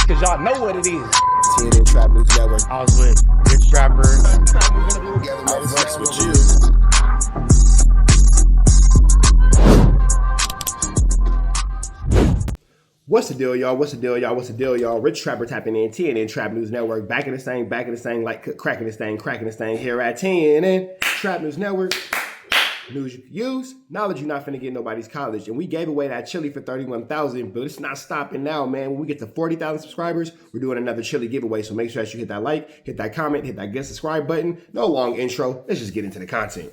cause y'all know what it is. TNN Trap News Network. I was with Rich Trapper. I Roc with you. What's the deal, y'all? What's the deal, y'all? What's the deal, y'all? Rich Trapper tapping in, TNN Trap News Network. Back in the same, like cracking this thing here at TNN Trap News Network. News you can use, knowledge you're not finna get nobody's college. And we gave away that chili for $31,000, but it's not stopping now, man. When we get to 40,000 subscribers, we're doing another chili giveaway. So make sure that you hit that like, hit that comment, hit that get subscribe button. No long intro. Let's just get into the content.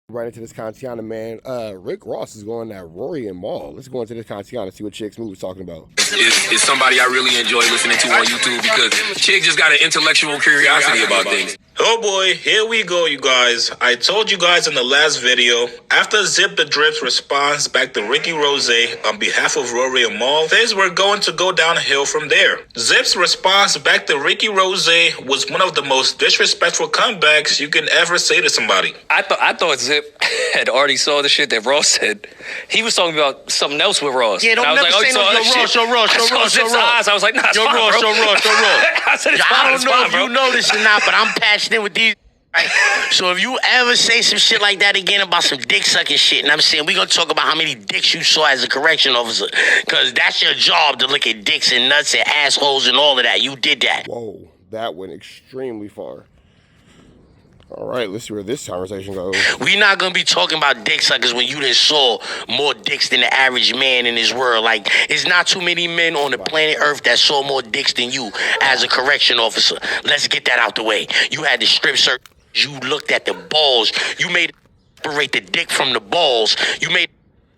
Right into this Contiana, man. Rick Ross is going at Rory and M.A.L. Let's go into this Contiana and see what Chick's Move was talking about. Is somebody I really enjoy listening to on YouTube because Chick just got an intellectual curiosity about things. Oh boy, here we go, you guys. I told you guys in the last video, after Zip the Drip's response back to Ricky Rose on behalf of Rory and M.A.L, things were going to go downhill from there. Zip's response back to Ricky Rose was one of the most disrespectful comebacks you can ever say to somebody. I thought Zip had already saw the shit that Ross said. He was talking about something else with Ross. Yeah, don't never say no, show Ross. I was like, nah, it's fine, bro. Show Ross. I said, it's fine, I don't know if bro. you know this or not, but I'm passionate with these. Right? So if you ever say some shit like that again about some dick sucking shit, and I'm saying we're gonna talk about how many dicks you saw as a correction officer, because that's your job to look at dicks and nuts and assholes and all of that. You did that. Whoa, that went extremely far. All right, let's see where this conversation goes. We're not gonna be talking about dick suckers when you done saw more dicks than the average man in this world. Like, it's not too many men on the planet Earth that saw more dicks than you as a correction officer. Let's get that out the way. You had the strip search. You looked at the balls. You made it separate the dick from the balls. You made it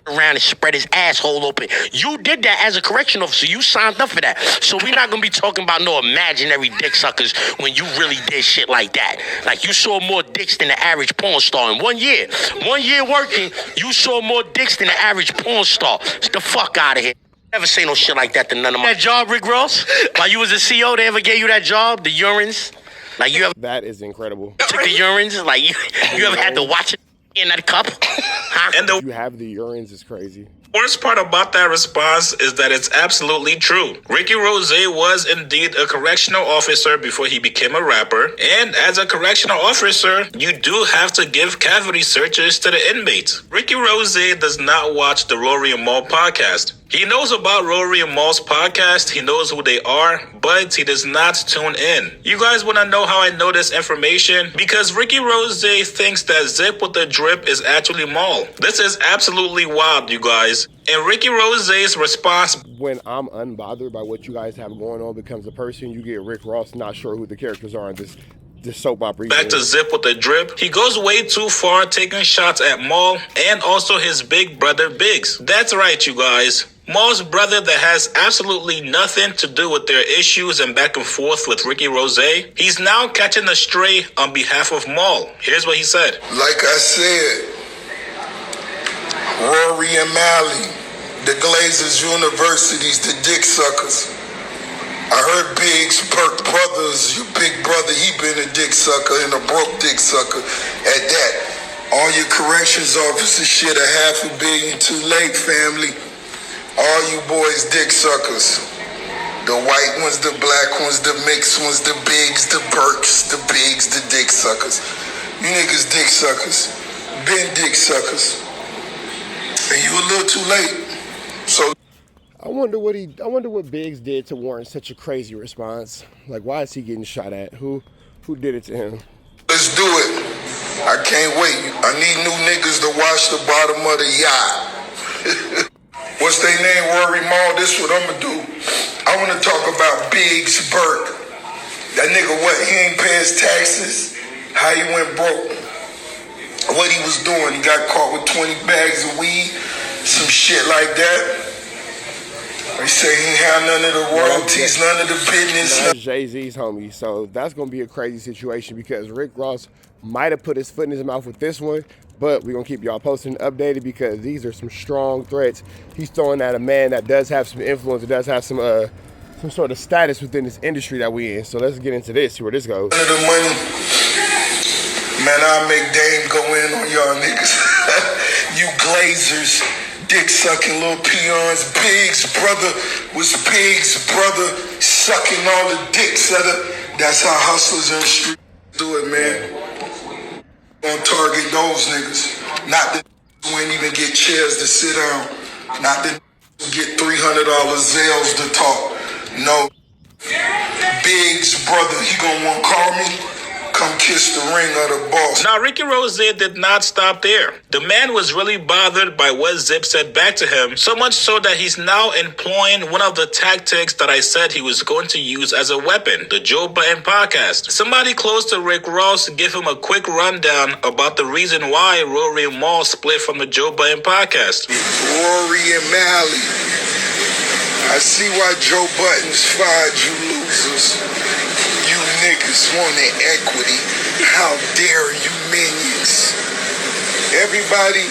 around and spread his asshole open. You did that as a correction officer. You signed up for that. So we're not going to be talking about no imaginary dick suckers when you really did shit like that. Like, you saw more dicks than the average porn star in 1 year. 1 year working, you saw more dicks than the average porn star. Get the fuck out of here. Never say no shit like that to none of my... That job, Rick Ross? While you was a CO, they ever gave you that job? The urines? Like, you ever... That is incredible. Took the urines? Like, you ever had to watch it in that cup? Huh? And the You have the urines is crazy. worst part about that response is that it's absolutely true. Ricky Rose was indeed a correctional officer before he became a rapper, and as a correctional officer, you do have to give cavity searches to the inmates. Ricky Rose does not watch the Rory and M.A.L podcast. He knows about Rory and M.A.L's podcast, he knows who they are, but he does not tune in. You guys want to know how I know this information? Because Ricky Rose thinks that Zip with the Drip is actually M.A.L. This is absolutely wild, you guys. And Ricky Rose's response... When I'm unbothered by what you guys have going on becomes a person, you get Rick Ross not sure who the characters are in this soap opera. Back to Zip with the Drip. He goes way too far taking shots at M.A.L and also his big brother Biggs. That's right, you guys. M.A.L's brother that has absolutely nothing to do with their issues and back and forth with Ricky Rose. He's now catching a stray on behalf of M.A.L. Here's what he said. Like I said, Rory and M.A.L, the Glazers Universities, the dick suckers. I heard Biggs, Perk Brothers, your big brother, he been a dick sucker and a broke dick sucker at that. All your corrections officers shit $500 million too late, family. All you boys dick suckers. The white ones, the black ones, the mixed ones, the Biggs, the Burks, the Biggs, the dick suckers. You niggas dick suckers. Been dick suckers. And you a little too late. So I wonder what Biggs did to warrant such a crazy response. Like, why is he getting shot at? Who did it to him? let's do it. I can't wait. I need new niggas to wash the bottom of the yacht. What's their name, Rory M.A.L? This what I'ma do. I wanna talk about Biggs Burke. That nigga, what, he ain't pay his taxes? How he went broke? What he was doing? He got caught with 20 bags of weed, some shit like that. They say he ain't had none of the royalties, none of the business. That's Jay-Z's homie, so that's gonna be a crazy situation because Rick Ross might have put his foot in his mouth with this one, but we're gonna keep y'all posted and updated because these are some strong threats. He's throwing at a man that does have some influence, that does have some sort of status within this industry that we in. So let's get into this, see where this goes. None of the money, man, I'll make Dame go in on y'all niggas. You Glazers dick sucking little peons. Big's brother was Big's brother, sucking all the dicks at her. That's how hustlers in the street do it, man. Don't target those niggas. Not the who ain't even get chairs to sit down. Not the who get $300 Zales to talk. No. Big's brother, he gonna want to call me? Come kiss the ring of the boss. Now, Ricky Rose did not stop there. The man was really bothered by what Zip said back to him, so much so that he's now employing one of the tactics that I said he was going to use as a weapon, the Joe Budden podcast. Somebody close to Rick Ross gave him a quick rundown about the reason why Rory and M.A.L split from the Joe Budden podcast. Rory and M.A.L, I see why Joe Budden's fired you losers. You niggas wanted equity. How dare you minions? Everybody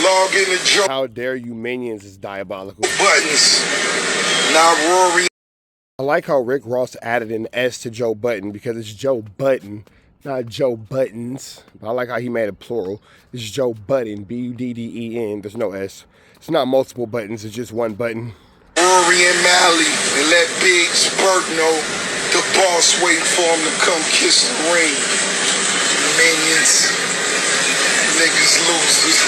log in to Joe. How dare you minions is diabolical. Buttons. Now Rory. I like how Rick Ross added an S to Joe Budden because it's Joe Budden, not Joe Buttons. I like how he made it plural. It's Joe Budden, B-U-D-D-E-N. There's no S. It's not multiple buttons, it's just one button. Rory and M.A.L, and let Big's Bert know the boss waiting for him to come kiss the ring. Minions. Niggas losers.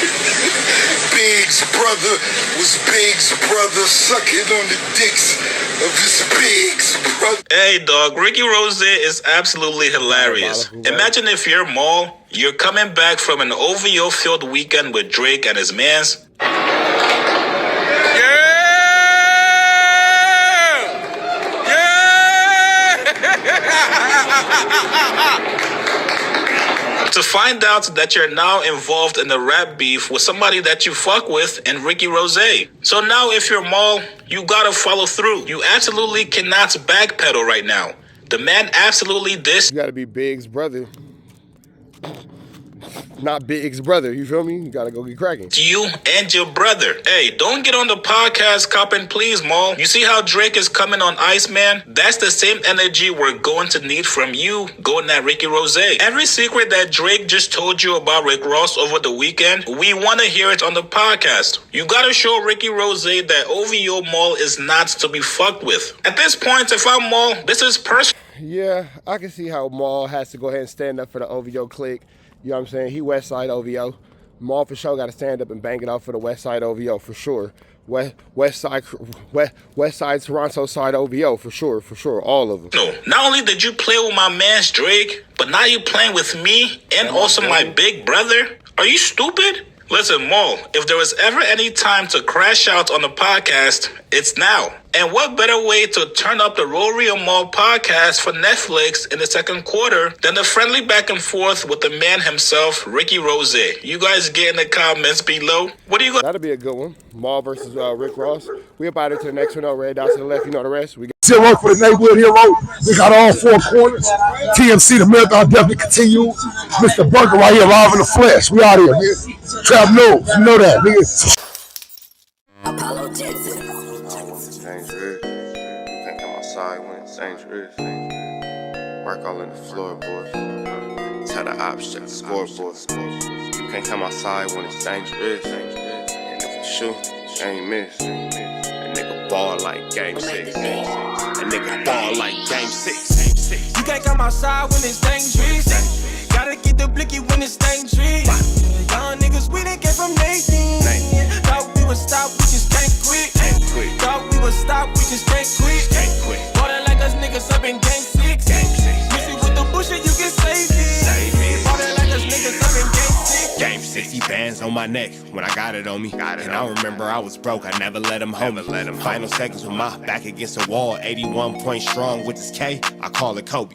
Big's brother was Big's brother, sucking on the dicks of his Big's brother. Hey, dog, Ricky Rose is absolutely hilarious. Imagine if you're M.A.L, you're coming back from an OVO-filled weekend with Drake and his mans. To find out that you're now involved in a rap beef with somebody that you fuck with and Ricky Rose. So now if you're M.A.L, you gotta follow through. You absolutely cannot backpedal right now. The man absolutely dissed. You gotta be Big's brother. Not Big's brother, you feel me? You gotta go get cracking. You and your brother. Hey, don't get on the podcast copping, please, M.A.L. You see how Drake is coming on Ice, man? That's the same energy we're going to need from you going at Ricky Rose. Every secret that Drake just told you about Rick Ross over the weekend, we want to hear it on the podcast. You gotta show Ricky Rose that OVO M.A.L is not to be fucked with. At this point, if I'm M.A.L, this is personal. Yeah, I can see how M.A.L has to go ahead and stand up for the OVO clique. You know what I'm saying? He West Side OVO. M.A.L for sure got to stand up and bang it out for the West Side OVO for sure. West Side Toronto Side OVO for sure, all of them. No, not only did you play with my man's Drake, but now you're playing with me and also my big brother. Are you stupid? Listen, M.A.L, if there was ever any time to crash out on the podcast, it's now. And what better way to turn up the Rory and M.A.L podcast for Netflix in the second quarter than the friendly back and forth with the man himself, Ricky Rose. You guys get in the comments below. What do you got? That'll be a good one. M.A.L versus Rick Ross. We about it to the next one. Red dots to the left. You know the rest. We got Zero for the neighborhood hero. We got all four corners. TMC, the marathon definitely continue. Mr. Burger right here, live in the flesh. We out here, nigga. Trap knows. You know that, nigga. Can't come outside when it's dangerous. Work all in the floorboard. Tell the ops check the scoreboard. You can't come outside when it's dangerous. And if you shoot, you ain't miss. A nigga ball like game 6. A nigga ball like game 6. You can't come outside when it's dangerous. Gotta get the blicky when it's dangerous. Young niggas, we done came from Nathan. Thought we would stop, we just can't quit. Thought we would stop, we just can't quit. Water like us niggas up in game 6. Miss it with the bullshit, you can save it. Water like us niggas up in game 6. Game 60 bands on my neck when I got it on me. And I remember I was broke, I never let him hold me. Final seconds with my back against the wall. 81 points strong with this K, I call it Kobe.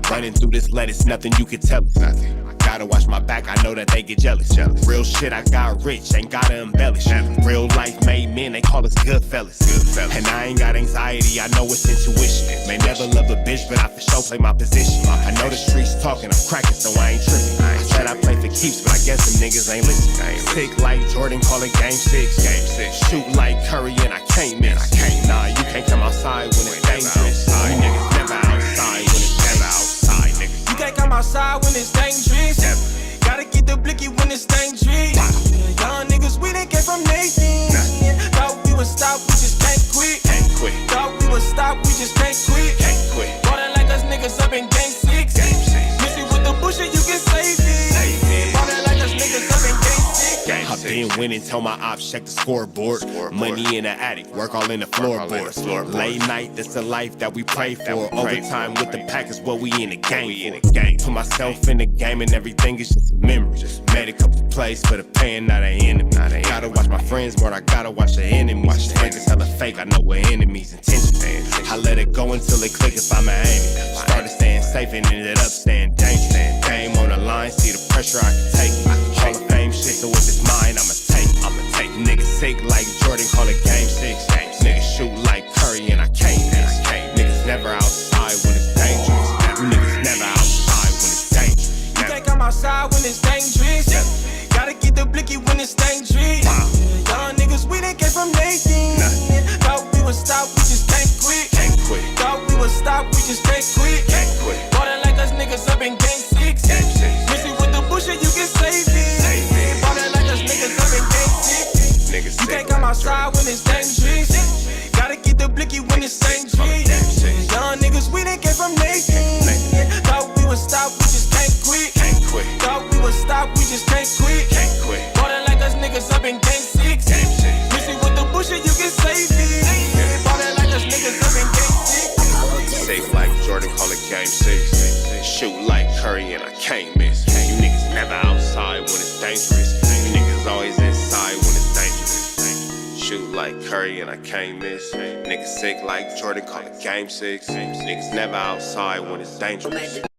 Running through this lettuce, nothing you can tell us. Gotta watch my back, I know that they get jealous. Real shit, I got rich, ain't gotta embellish. Real life made men, they call us good fellas. And I ain't got anxiety, I know it's intuition. May never love a bitch, but I for sure play my position. I know the streets talking, I'm cracking, so I ain't tripping. I said I play for keeps, but I guess them niggas ain't listening. Sick like Jordan, call it game 6. Shoot like Curry, and I can't miss. Nah, you can't come outside when it's dangerous. You niggas never outside when it's never outside, nigga. You can't come outside when it's dangerous. Gotta get the blicky when it's dangerous. Young niggas, we done came from Nathan. just can't quit. Ballin' like us niggas up in game 6. Miss it with the bullshit, you can save it. Ballin' like us niggas up in game 6. I've been winning, tell my ops check the scoreboard. Money in the attic, work all in the floorboards. Late night, that's the life that we pray for. Overtime with the pack is what we in the game for. Put myself in the game and everything is just a memory. Made a couple plays for the pain, not an enemy. Gotta watch my friends more, I gotta watch the enemies. Niggas hella fake, I know we're enemies' intentions. I let it go until it click if I'm an aiming. Started staying safe and ended up staying dangerous. Game on the line, see the pressure I can take. Hall of Fame shit, so if it's mine, I'ma take. Niggas sick like Jordan, call it game 6. Niggas shoot like Curry and I can't miss. Niggas never outside when it's dangerous. Niggas never outside when it's dangerous. You think I'm outside when it's dangerous? Gotta get the blicky when it's dangerous. Young niggas, we didn't get from Nathan. Thought we would stop, we just can't quit. Thought we would stop, we just can't quit. Ballin' like us niggas up in game 6. Miss it with the bullshit, you can save it. Ballin' like us niggas up in game 6. You think I'm outside when it's dangerous? Gotta get the blicky when it's dangerous. Young niggas, we didn't get from Nathan. Thought we would stop, we just can't quit. Thought we would stop, we just can't quit. Ballin' like us niggas up in game 6. Miss it with the bullshit, you can save it. Ballin' like us niggas up in game 6. Safe like Jordan, call it game 6. Shoot like Curry and I can't miss. You niggas never outside when it's dangerous. You niggas always inside when it's dangerous. Shoot like Curry and I can't miss. Niggas sick like Jordan, call it game 6. Niggas never outside when it's dangerous.